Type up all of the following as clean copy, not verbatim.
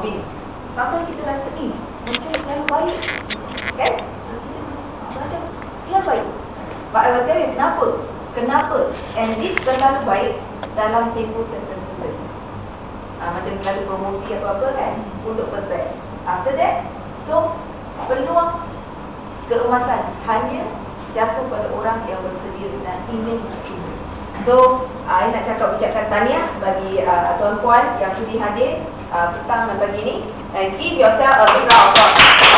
COVID ni. Sampai kita rasa ni macam terlalu baik, kan? Macam terlalu baik. But I will tell you kenapa? And this terlalu baik dalam tempoh tertentu. Macam terlalu promosi atau apa kan, untuk perfect. After that, so peluang keemasan hanya jatuh pada orang yang bersedia dan ingin bersedia. So, saya nak cakap ucapkan tahniah bagi tuan-puan yang sudi hadir petang dan pagi ni. And give yourself a big round of applause.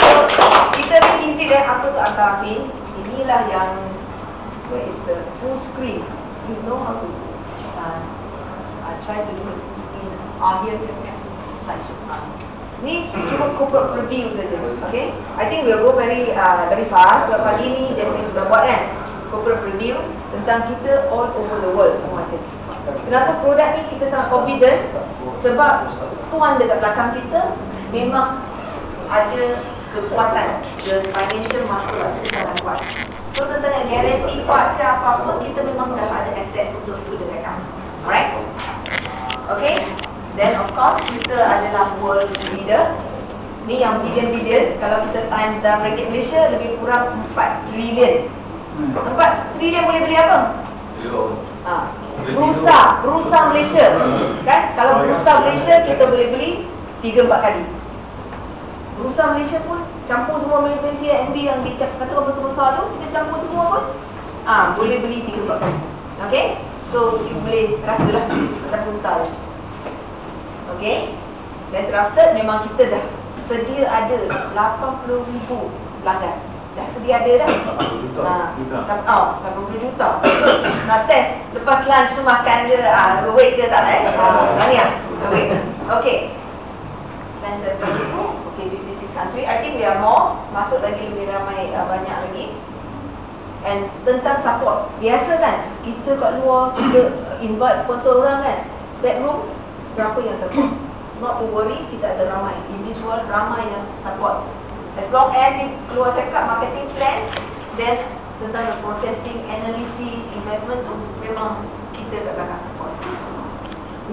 So, kita revisit apa tu Akafin. Inilah yang where is the full screen. You know how to try to do it in here. Ni cuma corporate preview saja. Okay? I think we'll go very fast. Sebab pagi ni dia sudah buat kan corporate preview tentang kita all over the world semua ada. Kenapa produk ni kita sangat confident? Sebab tuan dekat belakang kita memang ada kekuatan, the financial muscle kita sangat kuat. So tentang yang guarantee part apa-apa, kita memang dah ada asset untuk itu dekat kami. Alright? Okay? Then of course kita adalah world leader. Ni yang billion-billion. Kalau kita times dalam ringgit Malaysia lebih kurang 4 trilion. 4 trilion boleh beli apa? Berusaha Malaysia. Kan? Kalau berusaha Malaysia kita boleh beli 3-4 kali. Berusaha Malaysia pun campur semua Malaysia NB yang dikatakan besar-besar tu, kita campur semua pun boleh beli 3-4 kali. Okay? So you boleh rasalah kita berusaha. Okay? Dan trusted memang kita dah sedia ada 80,000 pelanggan. Dah sedia ada dah. 80 juta. Nak test lepas lunch tu makan je, wait ke tak tahniah. Wait. Okay. Dan seperti itu, okay, this is country. I think we are more, masuk lagi lebih ramai, banyak lagi. And tentang support, biasa kan kita kat luar kita invite sponsor orang kan, bedroom berapa yang support. Not to worry, kita ada ramai. In this world, ramai yang support. As long as you keluar cakap marketing plan, then tentang the processing, analysis, investment tu memang kita kat belakang support.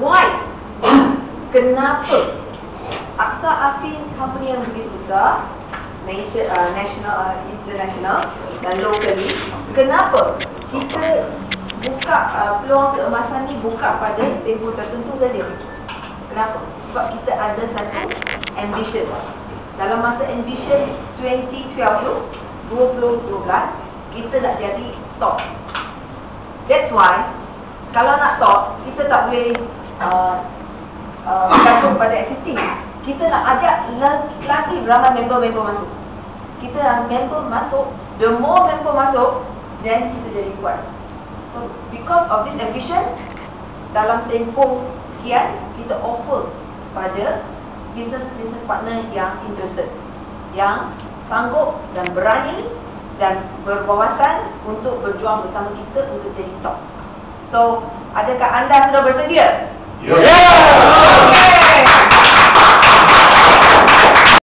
Why? Kenapa? Aksa Afin company yang begitu besar, national, international dan locally, kenapa kita buka peluang keemasan ni buka pada tempoh tertentu saja? Kenapa? Sebab kita ada satu ambition. Dalam masa ambition 2012 kita nak jadi top. That's why kalau nak top, kita tak boleh bergantung pada existing. Kita nak ajak lagi ramai member-member masuk. Kita nak member masuk, the more member masuk, then kita jadi kuat. So because of this ambition, dalam tempoh sekian, kita offer pada business partner yang interested, yang sanggup dan berani dan berwawasan untuk berjuang bersama kita untuk jadi top. So, adakah anda sudah bersedia? Yeah!